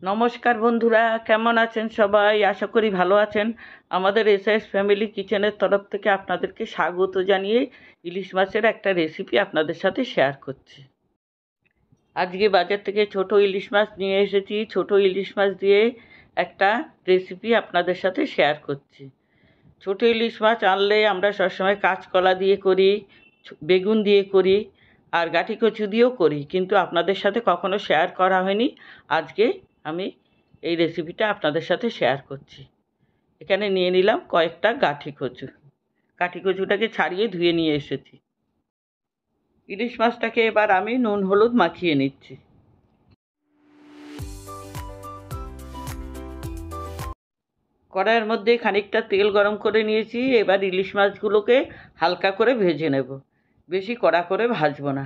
নমস্কার বন্ধুরা, কেমন আছেন সবাই? আশা করি ভালো আছেন। আমাদের এসএস ফ্যামিলি কিচেনের তরফ থেকে আপনাদেরকে স্বাগত জানিয়ে ইলিশ মাছের একটা রেসিপি আপনাদের সাথে শেয়ার করছি। আজকে বাজার থেকে ছোট ইলিশ মাছ নিয়ে এসেছি। ছোট ইলিশ মাছ দিয়ে একটা রেসিপি আপনাদের সাথে শেয়ার করছি। ছোট ইলিশ মাছ আনলে আমরা সবসময় কাঁচকলা দিয়ে করি, বেগুন দিয়ে করি, আর গাঁটি কচু দিয়েও করি, কিন্তু আপনাদের সাথে কখনো শেয়ার করা হয়নি। আজকে আমি এই রেসিপিটা আপনাদের সাথে শেয়ার করছি। এখানে নিয়ে নিলাম কয়েকটা গাঁটি কচু। গাঁটি কচুটাকে ছাড়িয়ে ধুয়ে নিয়ে এসেছি। ইলিশ মাছটাকে এবার আমি নুন হলুদ মাখিয়ে নিচ্ছি। কড়াইয়ের মধ্যে খানিকটা তেল গরম করে নিয়েছি। এবার ইলিশ মাছগুলোকে হালকা করে ভেজে নেব, বেশি কড়া করে ভাজবো না।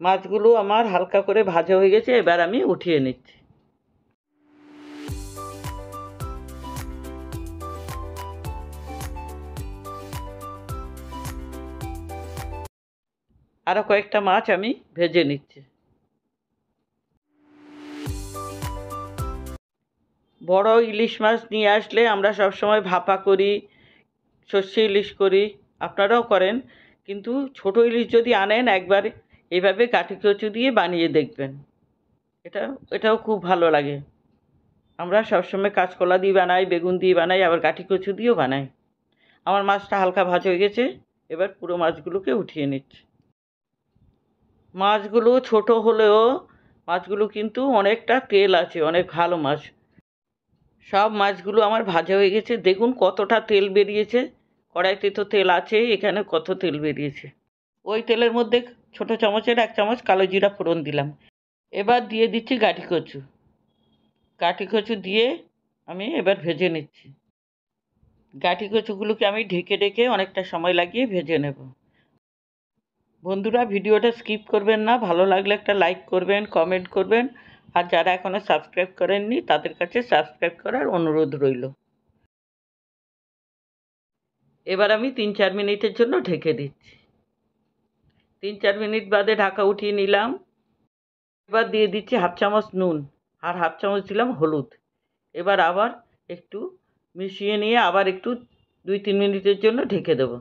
মাছগুলো আমার হালকা করে ভাজা হয়ে গেছে, এবার আমি উঠিয়ে নিচ্ছি। আরও কয়েকটা মাছ আমি ভেজে নিচ্ছি। বড় ইলিশ মাছ নিয়ে আসলে আমরা সবসময় ভাপা করি, সর্ষে ইলিশ করি, আপনারাও করেন, কিন্তু ছোট ইলিশ যদি আনেন একবার এইভাবে গাঁটি কচু দিয়ে বানিয়ে দেখবেন। এটাও খুব ভালো লাগে। আমরা সবসময় কাঁচকলা দিয়ে বানাই, বেগুন দিয়ে বানাই, আবার গাঁটি কচু দিয়েও বানাই। আমার মাছটা হালকা ভাজা হয়ে গেছে, এবার পুরো মাছগুলোকে উঠিয়ে নিচ্ছি। মাছগুলো ছোট হলেও মাছগুলো কিন্তু অনেকটা তেল আছে, অনেক ভালো মাছ। সব মাছগুলো আমার ভাজা হয়ে গেছে, দেখুন কতটা তেল বেরিয়েছে। কড়াইতে তো তেল আছে, এখানে কত তেল বেরিয়েছে। ওই তেলের মধ্যে ছোট চামচের 1 চামচ কালো জিরা ফোড়ন দিলাম। এবার দিয়ে দিচ্ছি গাঁটি কচু। গাঁটি কচু দিয়ে আমি এবার ভেজে নিচ্ছি। গাঁটি কচুগুলোকে আমি ঢেকে ঢেকে অনেকটা সময় লাগিয়ে ভেজে নেব। বন্ধুরা, ভিডিওটা স্কিপ করবেন না। ভালো লাগলে একটা লাইক করবেন, কমেন্ট করবেন, আর যারা এখনও সাবস্ক্রাইব করেননি তাদের কাছে সাবস্ক্রাইব করার অনুরোধ রইল। এবার আমি 3-4 মিনিটের জন্য ঢেকে দিচ্ছি। 3-4 মিনিট বাদে ঢাকা উঠিয়ে নিলাম। এবার দিয়ে দিচ্ছি 1/2 চামচ নুন আর 1/2 চামচ দিলাম হলুদ। এবার আবার একটু মিশিয়ে নিয়ে আবার একটু 2-3 মিনিটের জন্য ঢেকে দেব।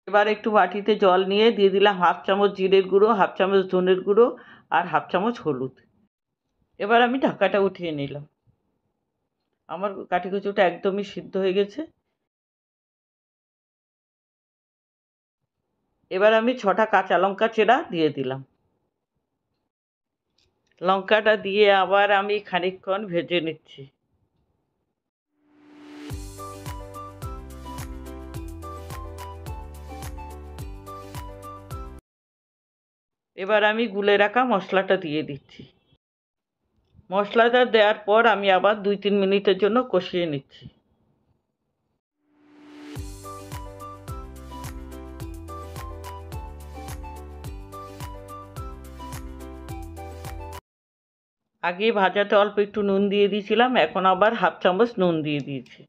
এবার একটু বাটিতে জল নিয়ে দিয়ে দিলাম 1/2 চামচ জিরের গুঁড়ো, 1/2 চামচ ধনের গুঁড়ো আর 1/2 চামচ হলুদ। এবার আমি ঢাকাটা উঠিয়ে নিলাম। আমার গাঁটি কচুটা একদমই সিদ্ধ হয়ে গেছে। এবার আমি 6টা কাঁচা লঙ্কা চেরা দিয়ে দিলাম। লঙ্কাটা দিয়ে আবার আমি খানিকক্ষণ ভেজে নিচ্ছি। এবার আমি গুলে রাখা মশলাটা দিয়ে দিচ্ছি। মশলাটা দেওয়ার পর আমি আবার 2-3 মিনিটের জন্য কষিয়ে নিচ্ছি। আগে ভাজাতে অল্প একটু নুন দিয়ে দিয়েছিলাম, এখন আবার 1/2 চামচ নুন দিয়ে দিয়েছি।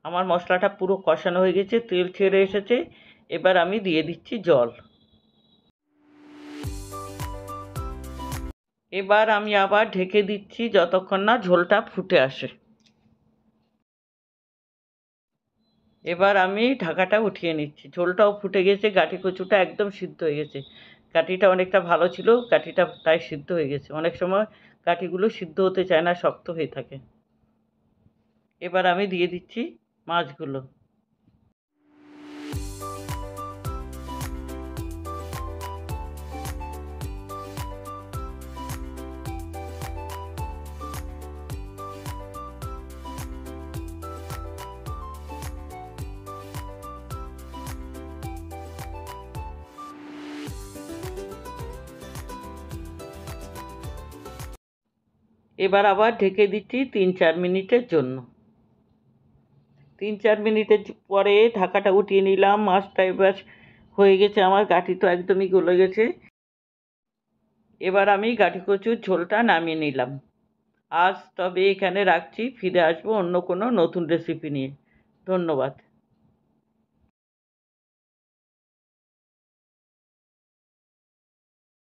আমার মশলাটা পুরো কষানো হয়ে গেছে, তেল ছেড়ে এসেছে। এবার আমি দিয়ে দিচ্ছি জল। এবার আমি আবার ঢেকে দিচ্ছি যতক্ষণ না ঝোলটা ফুটে আসে। এবার আমি ঢাকাটা উঠিয়ে নিচ্ছি। ঝোলটাও ফুটে গেছে, গাঁটি কচুটা একদম সিদ্ধ হয়ে গেছে। গাঁটিটা অনেকটা ভালো ছিল, গাঁটিটা তাই সিদ্ধ হয়ে গেছে। অনেক সময় গাঁটিগুলো সিদ্ধ হতে চায় না, শক্ত হয়ে থাকে। এবার আমি দিয়ে দিচ্ছি মাছগুলো। এবার আবার ঢেকে দিচ্ছি 3-4 মিনিটের জন্য। 3-4 মিনিটের পরে ঢাকাটা উঠিয়ে নিলাম। মাছটা এবার হয়ে গেছে, আমার গাঁটি তো একদমই গলে গেছে। এবার আমি গাঁটি কচুর ঝোলটা নামিয়ে নিলাম। আজ তবে এখানে রাখছি, ফিরে আসবো অন্য কোনো নতুন রেসিপি নিয়ে। ধন্যবাদ।